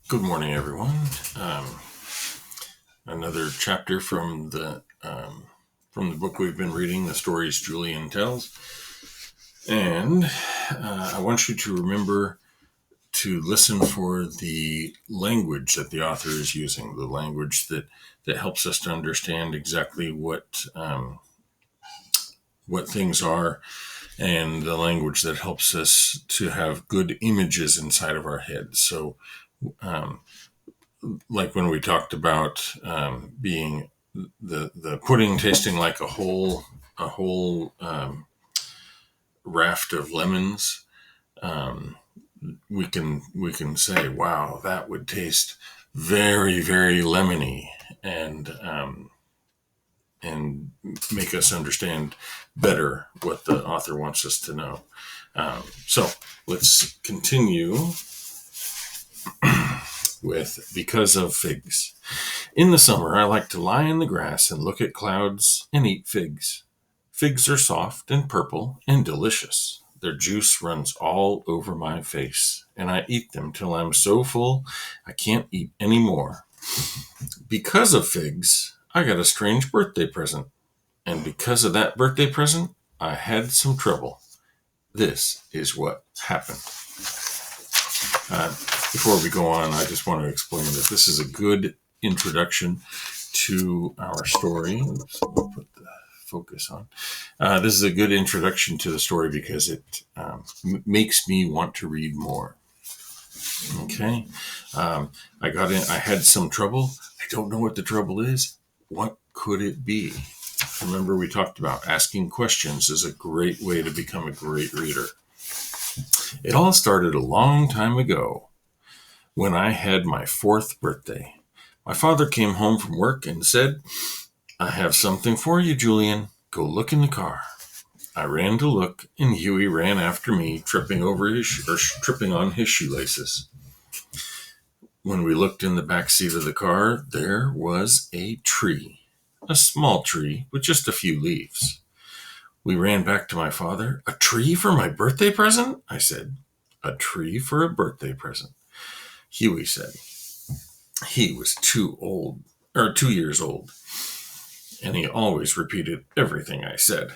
Good morning, everyone. Another chapter from the book we've been reading, The Stories Julian Tells, and I want you to remember to listen for the language that the author is using, the language that helps us to understand exactly what things are, and the language that helps us to have good images inside of our heads. So. Um, like when we talked about being the pudding tasting like a whole raft of lemons, um, we can say, "Wow, that would taste very very lemony," and make us understand better what the author wants us to know. So let's continue with Because of Figs. In the summer, I like to lie in the grass and look at clouds and eat figs. Figs are soft and purple and delicious. Their juice runs all over my face, and I eat them till I'm so full I can't eat any more. Because of figs, I got a strange birthday present, and because of that birthday present, I had some trouble. This is what happened. Before we go on, I just want to explain that this is a good introduction to our story. Oops, I'll put the focus on. This is a good introduction to the story because it makes me want to read more. Okay, I got in. I had some trouble. I don't know what the trouble is. What could it be? Remember, we talked about asking questions is a great way to become a great reader. It all started a long time ago when I had my 4th birthday. My father came home from work and said, "I have something for you, Julian. Go look in the car." I ran to look, and Huey ran after me, tripping on his shoelaces. When we looked in the back seat of the car, there was a tree, a small tree with just a few leaves. We ran back to my father. "A tree for my birthday present?" I said. "A tree for a birthday present," Huey said. He was 2 years old, and he always repeated everything I said.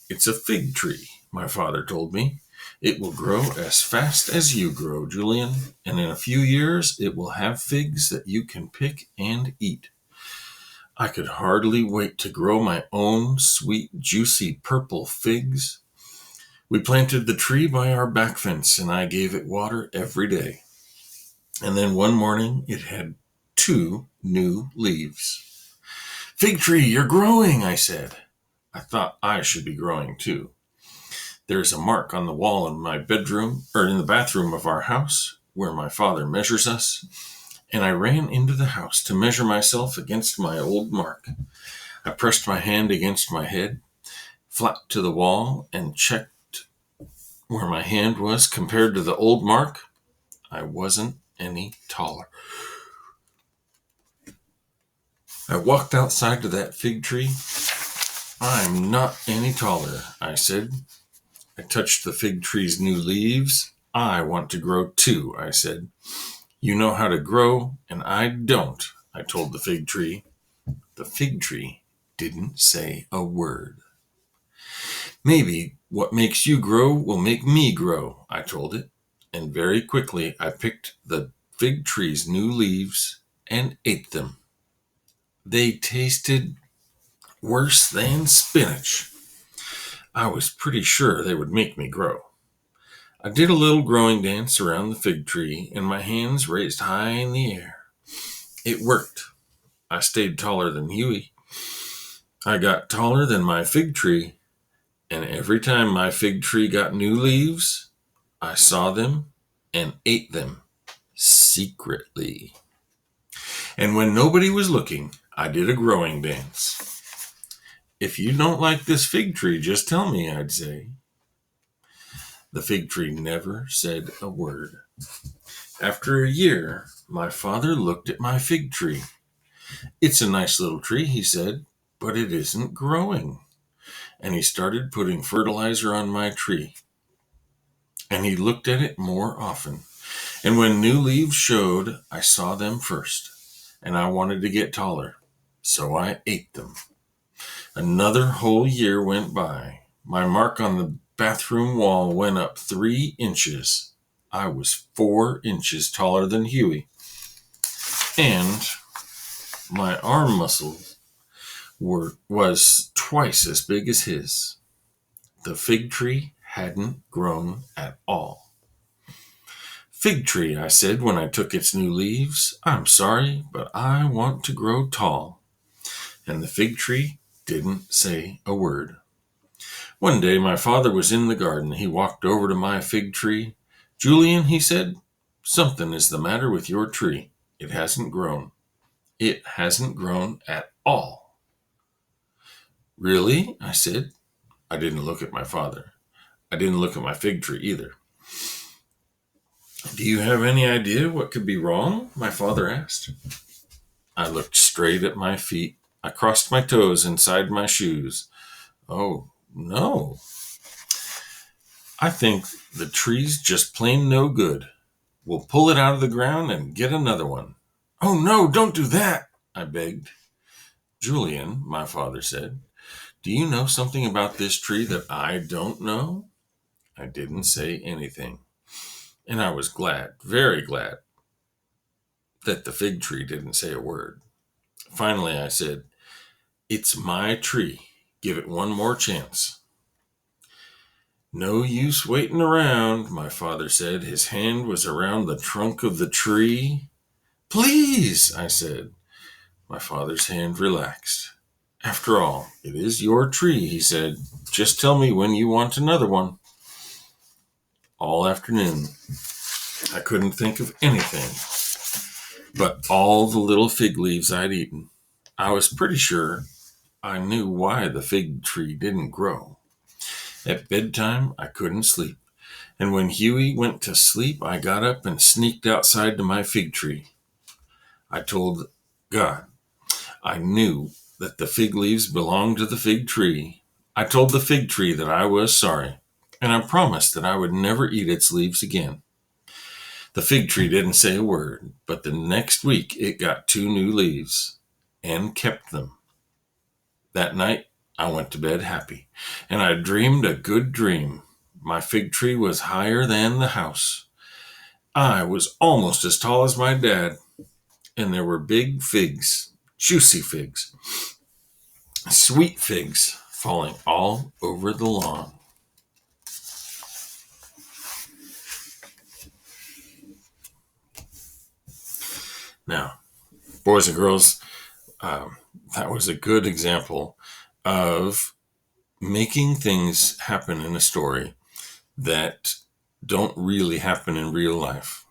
"It's a fig tree," my father told me. "It will grow as fast as you grow, Julian, and in a few years it will have figs that you can pick and eat." I could hardly wait to grow my own sweet, juicy purple figs. We planted the tree by our back fence, and I gave it water every day. And then one morning it had 2 new leaves. "Fig tree, you're growing," I said. I thought I should be growing too. There's a mark on the wall in my bedroom, or in the bathroom of our house, where my father measures us, and I ran into the house to measure myself against my old mark. I pressed my hand against my head, flapped to the wall, and checked where my hand was compared to the old mark. I wasn't any taller. I walked outside to that fig tree. "I'm not any taller," I said. I touched the fig tree's new leaves. "I want to grow too," I said. "You know how to grow, and I don't," I told the fig tree. The fig tree didn't say a word. "Maybe what makes you grow will make me grow," I told it. And very quickly I picked the fig tree's new leaves and ate them. They tasted worse than spinach. I was pretty sure they would make me grow. I did a little growing dance around the fig tree, and my hands raised high in the air. It worked. I stayed taller than Huey. I got taller than my fig tree, and every time my fig tree got new leaves, I saw them and ate them secretly. And when nobody was looking, I did a growing dance. "If you don't like this fig tree, just tell me," I'd say. The fig tree never said a word. After a year, my father looked at my fig tree. "It's a nice little tree," he said, "but it isn't growing." And he started putting fertilizer on my tree. And he looked at it more often. And when new leaves showed, I saw them first, and I wanted to get taller, so I ate them. Another whole year went by. My mark on the bathroom wall went up 3 inches. I was 4 inches taller than Huey, and my arm muscle was twice as big as his. The fig tree hadn't grown at all. Fig tree, I said when I took its new leaves, I'm sorry, but I want to grow tall. And the fig tree didn't say a word. One day my father was in the garden. He walked over to my fig tree. Julian, he said, something is the matter with your tree. It hasn't grown. It hasn't grown at all. Really? I said. I didn't look at my father. I didn't look at my fig tree either. Do you have any idea what could be wrong? My father asked. I looked straight at my feet. I crossed my toes inside my shoes. Oh, no. I think the tree's just plain no good. We'll pull it out of the ground and get another one. Oh, no, don't do that, I begged. Julian, my father said, do you know something about this tree that I don't know? I didn't say anything. And I was glad, very glad, that the fig tree didn't say a word. Finally, I said, it's my tree. Give it one more chance. No use waiting around, my father said. His hand was around the trunk of the tree. Please, I said. My father's hand relaxed. After all, it is your tree, he said. Just tell me when you want another one. All afternoon, I couldn't think of anything but all the little fig leaves I'd eaten. I was pretty sure I knew why the fig tree didn't grow. At bedtime, I couldn't sleep. And when Huey went to sleep, I got up and sneaked outside to my fig tree. I told God I knew that the fig leaves belonged to the fig tree. I told the fig tree that I was sorry, and I promised that I would never eat its leaves again. The fig tree didn't say a word, but the next week it got 2 new leaves and kept them. That night, I went to bed happy, and I dreamed a good dream. My fig tree was higher than the house. I was almost as tall as my dad, and there were big figs, juicy figs, sweet figs falling all over the lawn. Now, boys and girls, that was a good example of making things happen in a story that don't really happen in real life.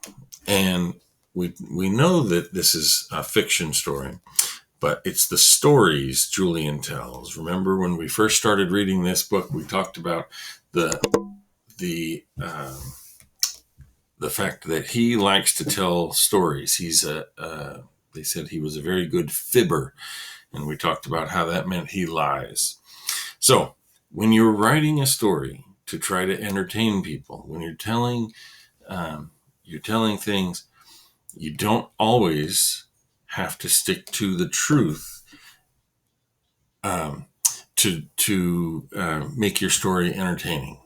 And we know that this is a fiction story, but it's the stories Julian tells. Remember when we first started reading this book, we talked about the fact that he likes to tell stories. They said he was a very good fibber, and we talked about how that meant he lies. So when you're writing a story to try to entertain people, when you're telling things, you don't always have to stick to the truth to make your story entertaining.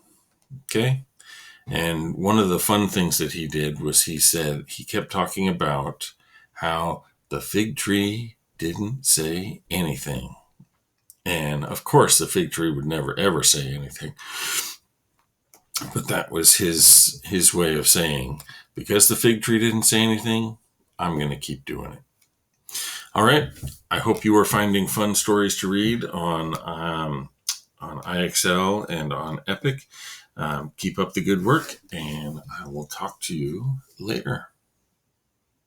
Okay? And one of the fun things that he did was he kept talking about how the fig tree didn't say anything. And of course, the fig tree would never, ever say anything. But that was his way of saying, because the fig tree didn't say anything, I'm going to keep doing it. All right. I hope you are finding fun stories to read on IXL and on Epic. Keep up the good work, and I will talk to you later.